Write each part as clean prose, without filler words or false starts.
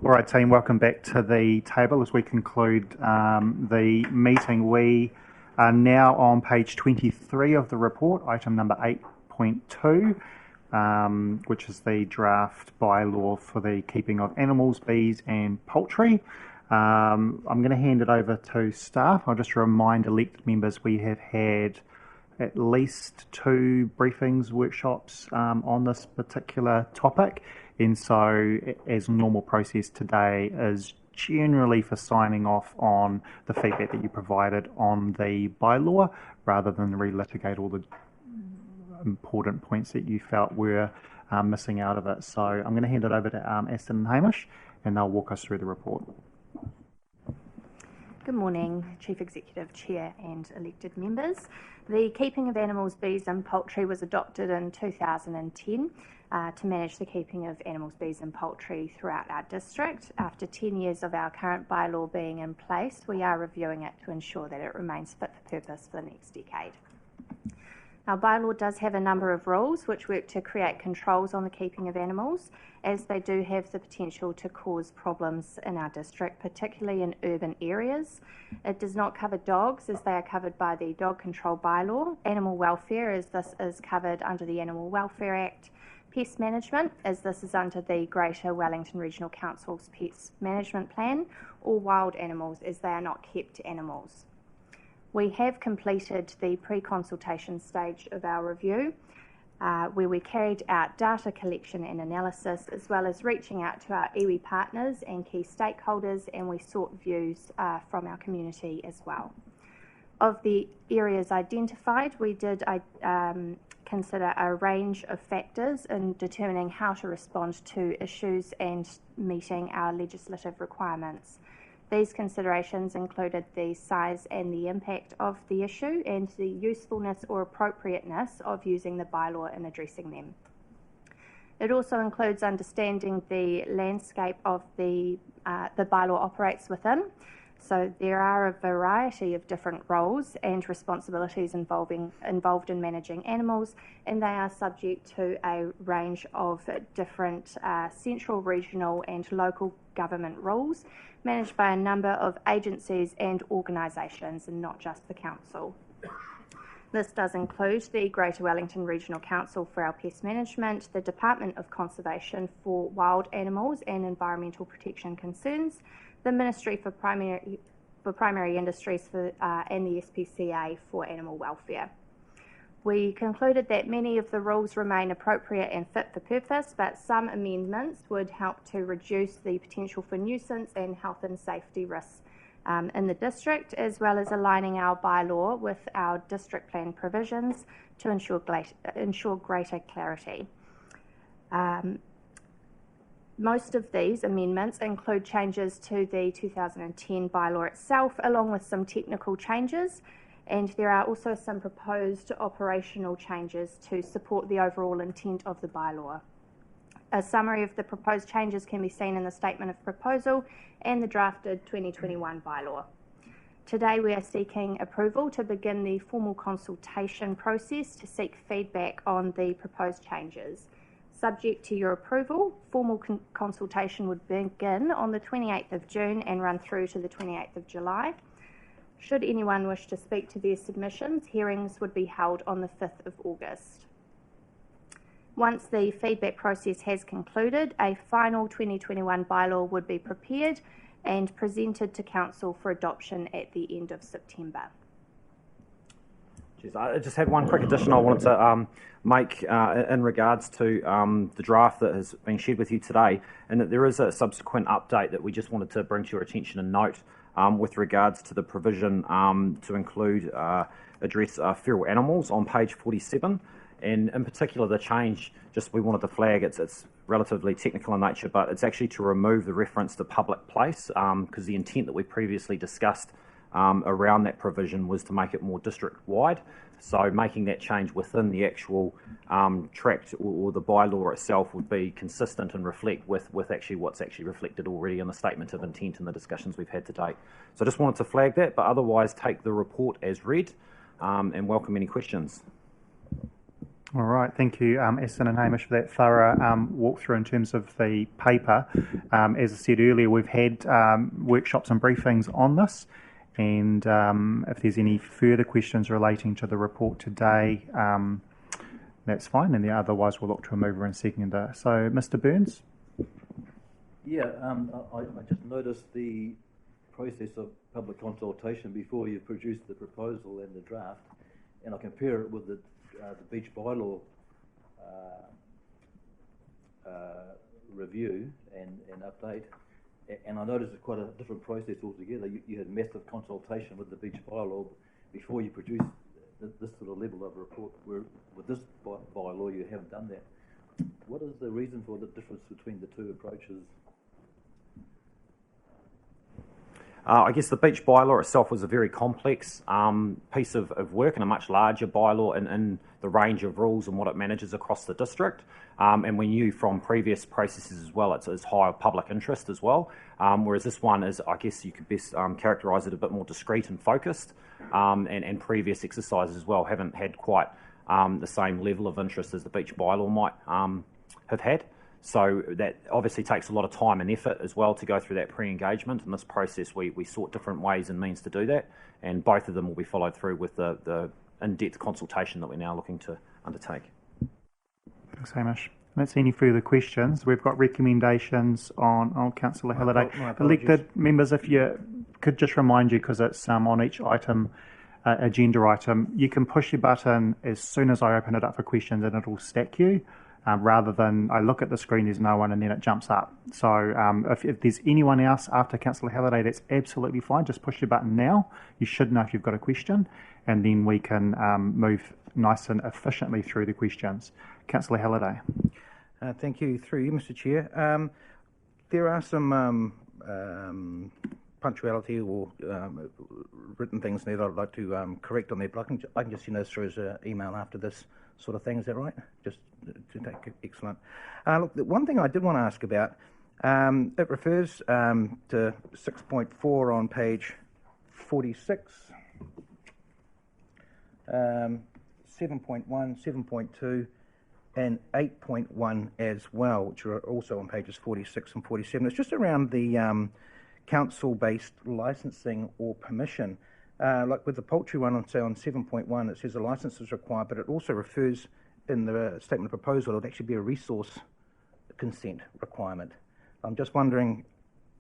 All right, team, welcome back to the table as we conclude the meeting. We are now on page 23 of the report, item number 8.2, which is the draft bylaw for the keeping of animals, bees and poultry. I'm going to hand it over to staff. I'll just remind elected members we have had at least 2 briefings, workshops on this particular topic. And so, as normal process today is generally for signing off on the feedback that you provided on the bylaw, rather than relitigate all the important points that you felt were missing out of it. So I'm going to hand it over to Aston and Hamish, and they'll walk us through the report. Good morning, Chief Executive, Chair and elected members. The keeping of animals, bees and poultry was adopted in 2010 to manage the keeping of animals, bees and poultry throughout our district. After 10 years of our current bylaw being in place, we are reviewing it to ensure that it remains fit for purpose for the next decade. Our bylaw does have a number of rules which work to create controls on the keeping of animals, as they do have the potential to cause problems in our district, particularly in urban areas. It does not cover dogs, as they are covered by the Dog Control Bylaw, animal welfare, as this is covered under the Animal Welfare Act, pest management, as this is under the Greater Wellington Regional Council's Pest Management Plan, or wild animals, as they are not kept animals. We have completed the pre-consultation stage of our review, where we carried out data collection and analysis, as well as reaching out to our iwi partners and key stakeholders, and we sought views from our community as well. Of the areas identified, we did consider a range of factors in determining how to respond to issues and meeting our legislative requirements. These considerations included the size and the impact of the issue and the usefulness or appropriateness of using the bylaw in addressing them. It also includes understanding the landscape of the bylaw operates within. So there are a variety of different roles and responsibilities involved in managing animals, and they are subject to a range of different central, regional and local government rules, managed by a number of agencies and organisations, and not just the council. This does include the Greater Wellington Regional Council for our pest management, the Department of Conservation for wild animals and environmental protection concerns, the Ministry for Primary Industries and the SPCA for animal welfare. We concluded that many of the rules remain appropriate and fit for purpose, but some amendments would help to reduce the potential for nuisance and health and safety risks in the district, as well as aligning our bylaw with our district plan provisions to ensure greater clarity. Most of these amendments include changes to the 2010 bylaw itself, along with some technical changes, and there are also some proposed operational changes to support the overall intent of the bylaw. A summary of the proposed changes can be seen in the Statement of Proposal and the drafted 2021 bylaw. Today we are seeking approval to begin the formal consultation process to seek feedback on the proposed changes. Subject to your approval, formal consultation would begin on the 28th of June and run through to the 28th of July. Should anyone wish to speak to their submissions, hearings would be held on the 5th of August. Once the feedback process has concluded, a final 2021 bylaw would be prepared and presented to Council for adoption at the end of September. I just had one quick addition I wanted to make in regards to the draft that has been shared with you today, and that there is a subsequent update that we just wanted to bring to your attention and note with regards to the provision to include address feral animals on page 47, and in particular the change, just we wanted to flag, it's relatively technical in nature, but it's actually to remove the reference to public place, because the intent that we previously discussed around that provision was to make it more district-wide. So making that change within the actual tract or the bylaw itself would be consistent and reflect with actually what's actually reflected already in the statement of intent and the discussions we've had to date. So I just wanted to flag that, but otherwise take the report as read and welcome any questions. All right, thank you, Eston and Hamish, for that thorough walkthrough in terms of the paper. As I said earlier, we've had workshops and briefings on this, and if there's any further questions relating to the report today, that's fine, and otherwise we'll look to a mover and seconder. So, Mr. Burns? Yeah, I just noticed the process of public consultation before you produce the proposal and the draft, and I compare it with the beach bylaw review and update, and I noticed it's quite a different process altogether. You had massive consultation with the beach bylaw before you produced this sort of level of report, where with this bylaw you haven't done that. What is the reason for the difference between the two approaches? I guess the beach bylaw itself was a very complex piece of work, and a much larger bylaw in the range of rules and what it manages across the district. And we knew from previous processes as well, it's high public interest as well. Whereas this one is, I guess you could best characterise it a bit more discreet and focused. And previous exercises as well haven't had quite the same level of interest as the beach bylaw might have had. So that obviously takes a lot of time and effort as well to go through that pre-engagement. In this process, we sought different ways and means to do that, and both of them will be followed through with the in-depth consultation that we're now looking to undertake. Thanks, Hamish. Let's see any further questions. We've got recommendations on Councillor Halliday. Elected members, if you could just remind you, because it's on each item, agenda item, you can push your button as soon as I open it up for questions and it'll stack you. Rather than I look at the screen, there's no one, and then it jumps up. So if there's anyone else after Councillor Halliday, that's absolutely fine. Just push your button now. You should know if you've got a question, and then we can move nice and efficiently through the questions. Councillor Halliday. Thank you. Through you, Mr. Chair. There are some punctuality or written things that I'd like to correct on there, but I can just send those through as an email after this sort of thing. Is that right? Just to take excellent. Look, the one thing I did want to ask about, it refers to 6.4 on page 46, 7.1, 7.2, and 8.1 as well, which are also on pages 46 and 47. It's just around the council-based licensing or permission. Like with the poultry one, say on 7.1, it says a licence is required, but it also refers in the statement of proposal, it would actually be a resource consent requirement. I'm just wondering,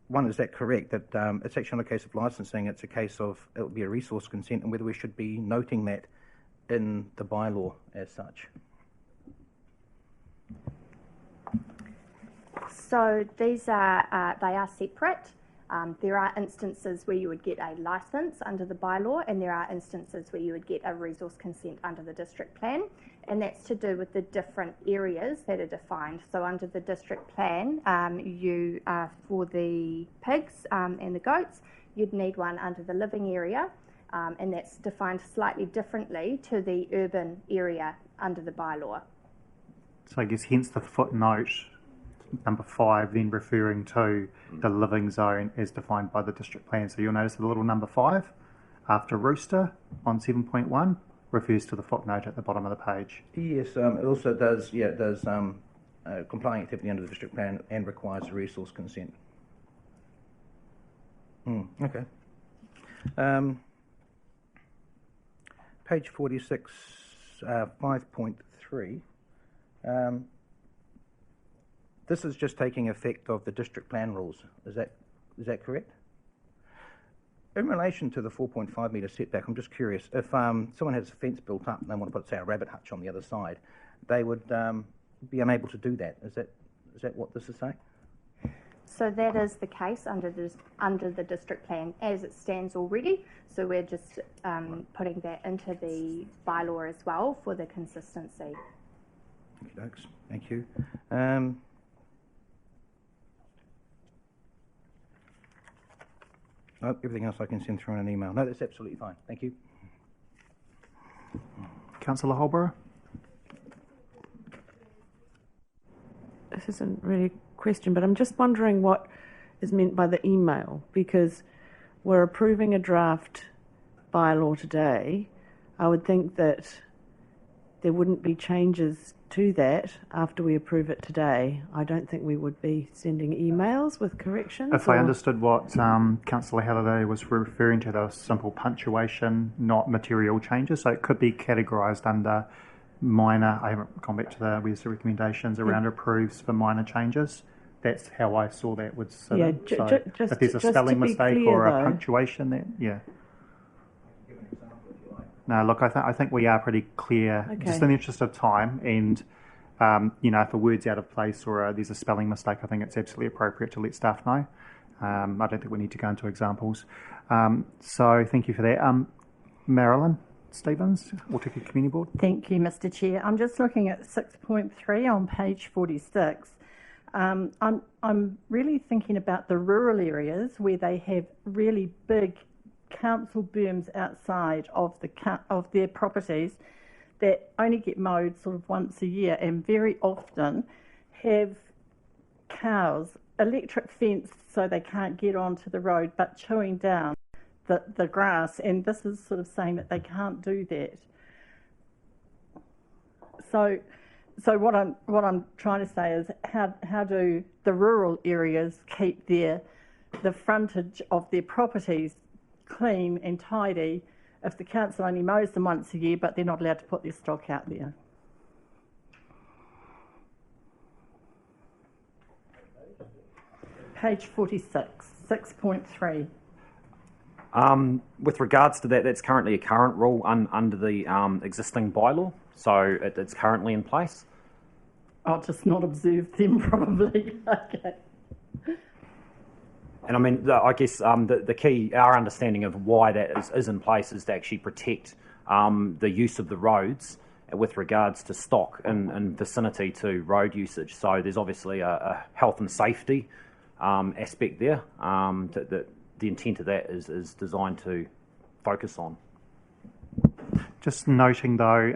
one, is that correct, that it's actually not a case of licensing, it's a case of it would be a resource consent, and whether we should be noting that in the bylaw as such? So these are they are separate. There are instances where you would get a licence under the bylaw, and there are instances where you would get a resource consent under the district plan, and that's to do with the different areas that are defined. So under the district plan, you for the pigs and the goats, you'd need one under the living area, and that's defined slightly differently to the urban area under the bylaw. So I guess hence the footnote number 5, then referring to the living zone as defined by the district plan. So you'll notice the little number 5 after rooster on 7.1 refers to the footnote at the bottom of the page. Yes, it also does, yeah, it does complying activity under the district plan and requires a resource consent. Okay. Page 46, 5.3. This is just taking effect of the district plan rules. Is that correct? In relation to the 4.5 metre setback, I'm just curious, if someone has a fence built up and they want to put, say, a rabbit hutch on the other side, they would be unable to do that. Is that what this is saying? So that is the case under the district plan as it stands already. So we're just putting that into the bylaw as well for the consistency. Okay, thank you. Oh, everything else I can send through in an email. No, that's absolutely fine. Thank you. Councillor Holborough? This isn't really a question, but I'm just wondering what is meant by the email, because we're approving a draft bylaw today. I would think that there wouldn't be changes to that after we approve it today, I don't think we would be sending emails with corrections. If I understood what Councillor Halliday was referring to, there was simple punctuation, not material changes. So it could be categorised under minor. I haven't gone back to the where's the recommendations around approves for minor changes. That's how I saw that would sit. Yeah, in. So if there's a spelling mistake or a punctuation, then yeah. No, look, I think we are pretty clear, just in the interest of time, and if a word's out of place or there's a spelling mistake, I think it's absolutely appropriate to let staff know. I don't think we need to go into examples. So thank you for that. Marilyn Stevens, Waitakere Community Board. Thank you, Mr. Chair. I'm just looking at 6.3 on page 46. I'm really thinking about the rural areas where they have really big council berms outside of their properties that only get mowed sort of once a year, and very often have cows, electric fence so they can't get onto the road, but chewing down the grass, and this is sort of saying that they can't do that. So what I'm trying to say is how do the rural areas keep the frontage of their properties clean and tidy if the council only mows them once a year, but they're not allowed to put their stock out there? Page 46, 6.3. With regards to that, that's currently a current rule under the existing bylaw, so it's currently in place. I'll just not observe them probably. Okay. And I mean, I guess the key, our understanding of why that is in place is to actually protect the use of the roads with regards to stock in vicinity to road usage. So there's obviously a health and safety aspect there that the intent of that is designed to focus on. Just noting though,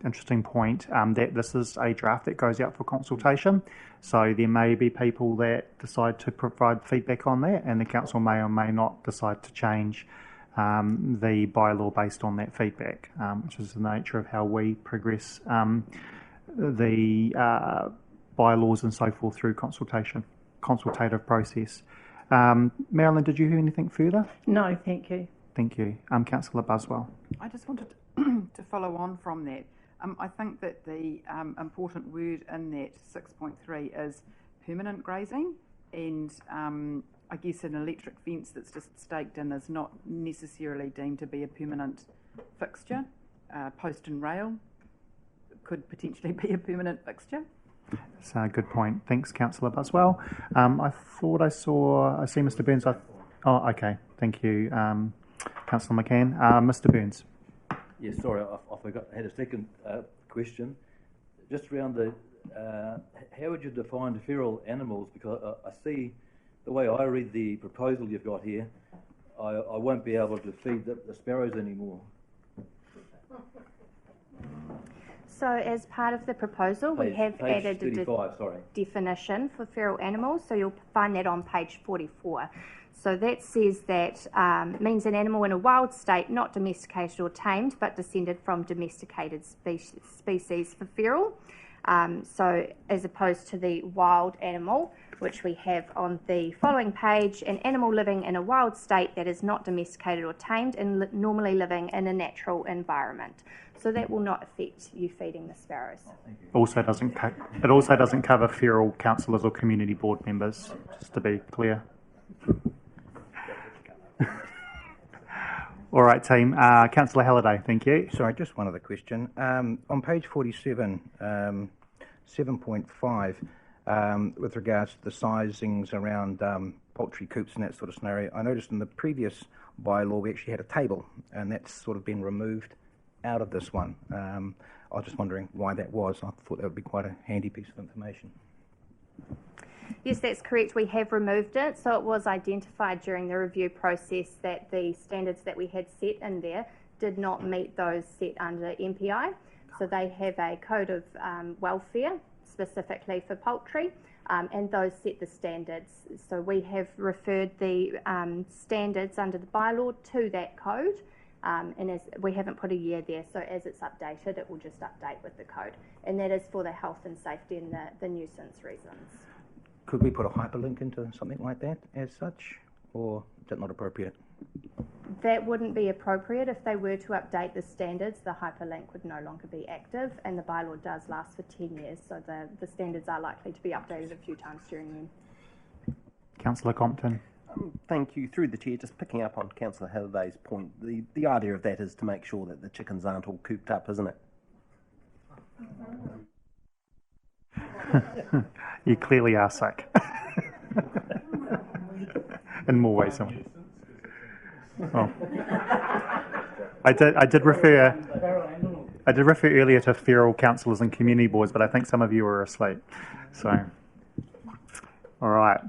interesting point, that this is a draft that goes out for consultation. So there may be people that decide to provide feedback on that, and the council may or may not decide to change the bylaw based on that feedback, which is the nature of how we progress the bylaws and so forth through consultative process. Marilyn, did you hear anything further? No, thank you. Thank you. Councillor Buswell. I just wanted to follow on from that. I think that the important word in that 6.3 is permanent grazing, and I guess an electric fence that's just staked in is not necessarily deemed to be a permanent fixture. Post and rail could potentially be a permanent fixture. That's a good point. Thanks, Councillor Buswell. I thought I see Mr. Burns. Oh, okay. Thank you, Councillor McCann. Mr. Burns. Yeah, sorry, I forgot. I had a second question. Just around the, how would you define feral animals? Because I see the way I read the proposal you've got here, I won't be able to feed the sparrows anymore. So as part of the proposal, we have added 35, a definition for feral animals, so you'll find that on page 44. So that says that means an animal in a wild state, not domesticated or tamed, but descended from domesticated species for feral. So as opposed to the wild animal, which we have on the following page, an animal living in a wild state that is not domesticated or tamed and normally living in a natural environment. So that will not affect you feeding the sparrows. It also doesn't cover feral councillors or community board members, just to be clear. All right, team. Councillor Halliday, thank you. Sorry, just one other question. On page 47, 7.5, with regards to the sizings around poultry coops and that sort of scenario, I noticed in the previous bylaw we actually had a table, and that's sort of been removed out of this one. I was just wondering why that was. I thought that would be quite a handy piece of information. Yes, that's correct. We have removed it. So it was identified during the review process that the standards that we had set in there did not meet those set under MPI. So they have a code of welfare specifically for poultry, and those set the standards. So we have referred the standards under the bylaw to that code, And as we haven't put a year there, so as it's updated, it will just update with the code. And that is for the health and safety and the nuisance reasons. Could we put a hyperlink into something like that as such, or is that not appropriate? That wouldn't be appropriate. If they were to update the standards, the hyperlink would no longer be active, and the bylaw does last for 10 years, so the standards are likely to be updated a few times during them. Councillor Compton. Thank you. Through the chair, just picking up on Councillor Halliday's point, the idea of that is to make sure that the chickens aren't all cooped up, isn't it? You clearly are sick. In more ways than one. Oh. I did refer earlier to feral councillors and community boards, but I think some of you were asleep. So, all right.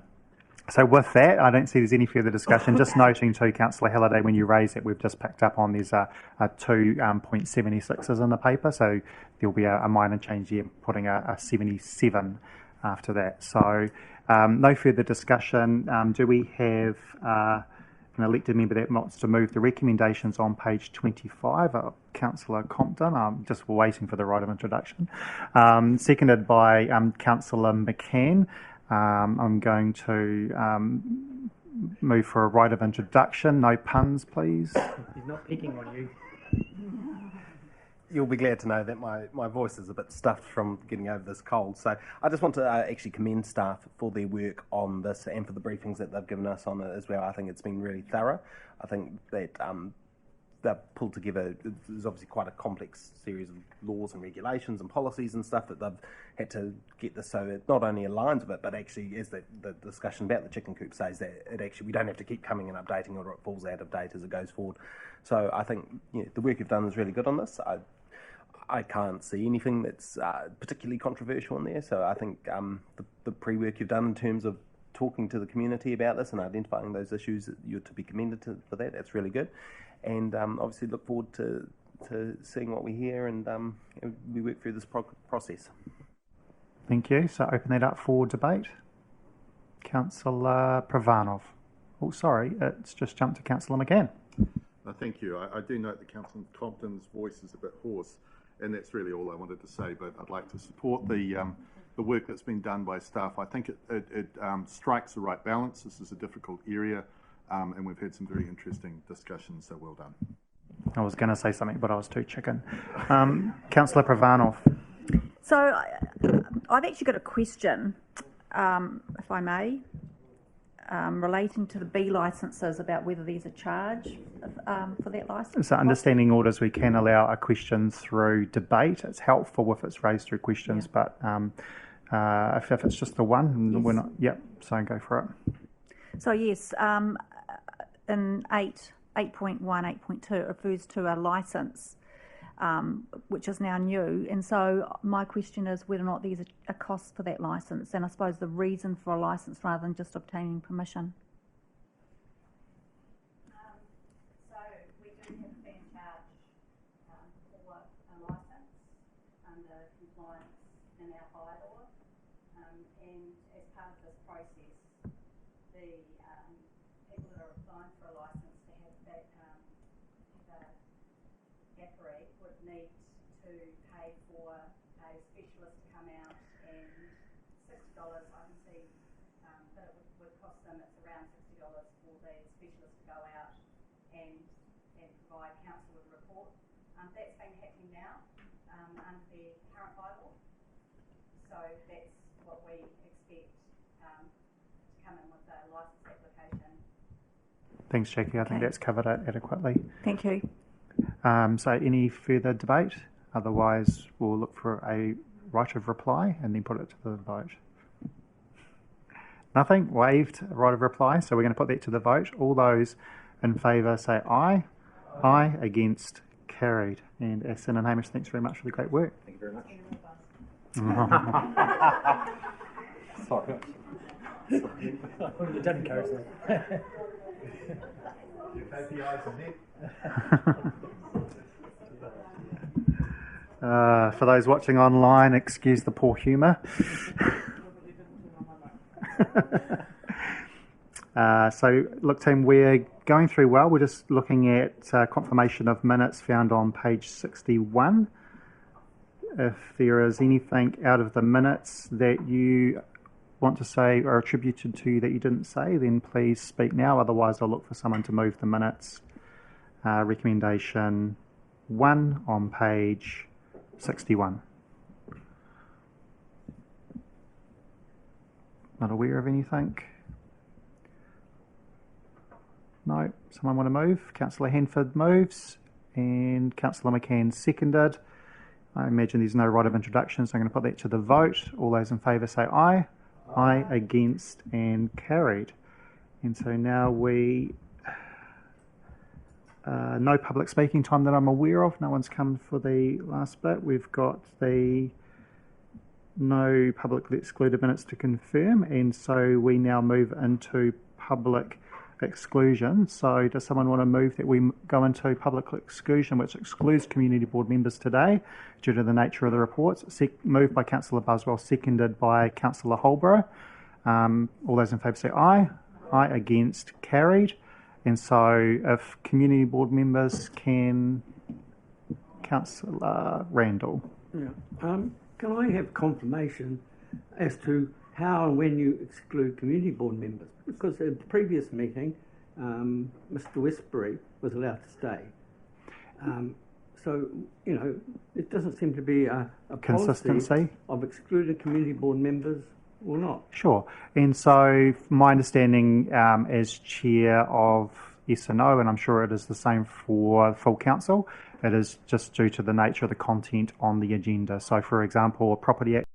So with that, I don't see there's any further discussion. Just noting to Councillor Halliday, when you raise it, we've just picked up on there's a 2.76s in the paper, so there'll be a minor change here, putting a 77 after that. So no further discussion. Do we have an elected member that wants to move the recommendations on page 25? Councillor Compton. I'm just waiting for the right of introduction. Seconded by Councillor McCann. I'm going to move for a right of introduction. No puns, please. He's not picking on you. You'll be glad to know that my voice is a bit stuffed from getting over this cold. So I just want to actually commend staff for their work on this and for the briefings that they've given us on it as well. I think it's been really thorough. I think that they've pulled together, there's obviously quite a complex series of laws and regulations and policies and stuff that they've had to get this so it not only aligns with it, but actually, as the discussion about the chicken coop says, that it actually, we don't have to keep coming and updating it, or it falls out of date as it goes forward. So I think the work you've done is really good on this. I can't see anything that's particularly controversial in there, so I think the pre-work you've done in terms of talking to the community about this and identifying those issues, you're to be commended for that. That's really good. And obviously look forward to seeing what we hear and we work through this process. Thank you. So open that up for debate. Councillor Pravanov. Oh, sorry, it's just jumped to Councillor McCann. Thank you. I do note that Councillor Compton's voice is a bit hoarse, and that's really all I wanted to say, but I'd like to support the work that's been done by staff. I think it strikes the right balance. This is a difficult area. And we've had some very interesting discussions, so well done. I was going to say something, but I was too chicken. Councillor Pravanov. So I've actually got a question, if I may, relating to the B licences about whether there's a charge for that licence. So understanding orders, we can allow a question through debate. It's helpful if it's raised through questions, but if it's just the one, yes. We're not. Yep, so go for it. So yes, in 8.1, 8.2, it refers to a licence, which is now new. And so my question is whether or not there's a cost for that licence, and I suppose the reason for a licence rather than just obtaining permission. So we do have a fee and charge for a licence under compliance in our bylaw. And as part of this process, the people that are applying for a licence to have that APRI would need to pay for a specialist to come out, and $60 I can see that it would cost them. It's around $60 for the specialist to go out and provide council with a report. That's been happening now under the current bylaw, so that's what we expect to come in with the licence application. Thanks, Jackie. I think that's covered it adequately. Thank you. So any further debate? Otherwise, we'll look for a right of reply and then put it to the vote. Nothing? Waived right of reply. So we're going to put that to the vote. All those in favour say aye. Aye. Against? Carried. And Aston and Hamish, thanks very much for the great work. Thank you very much. Sorry. Don't encourage that. For those watching online, excuse the poor humour. So, look, team, we're going through well. We're just looking at confirmation of minutes found on page 61. If there is anything out of the minutes that you want to say or attributed to that you didn't say, then please speak now. Otherwise, I'll look for someone to move the minutes. Recommendation 1 on page 61. Not aware of anything. No. Someone want to move? Councillor Hanford moves and Councillor McCann seconded. I imagine there's no right of introduction, so I'm going to put that to the vote. All those in favour say aye. Aye, against, and carried. And so now we... no public speaking time that I'm aware of. No one's come for the last bit. We've got the no publicly excluded minutes to confirm, and so we now move into public exclusion. So does someone want to move that we go into public exclusion, which excludes community board members today due to the nature of the reports? Moved by Councillor Buswell, seconded by Councillor Holborough. All those in favour say aye. Aye, against, carried. And so if community board members can... Councillor Randall. Yeah. Can I have confirmation as to how and when you exclude community board members? Because at the previous meeting, Mr. Westbury was allowed to stay. So, you know, it doesn't seem to be a consistency policy of excluding community board members or not. Sure. And so my understanding as chair of SNO, and I'm sure it is the same for full council, it is just due to the nature of the content on the agenda. So, for example, a property act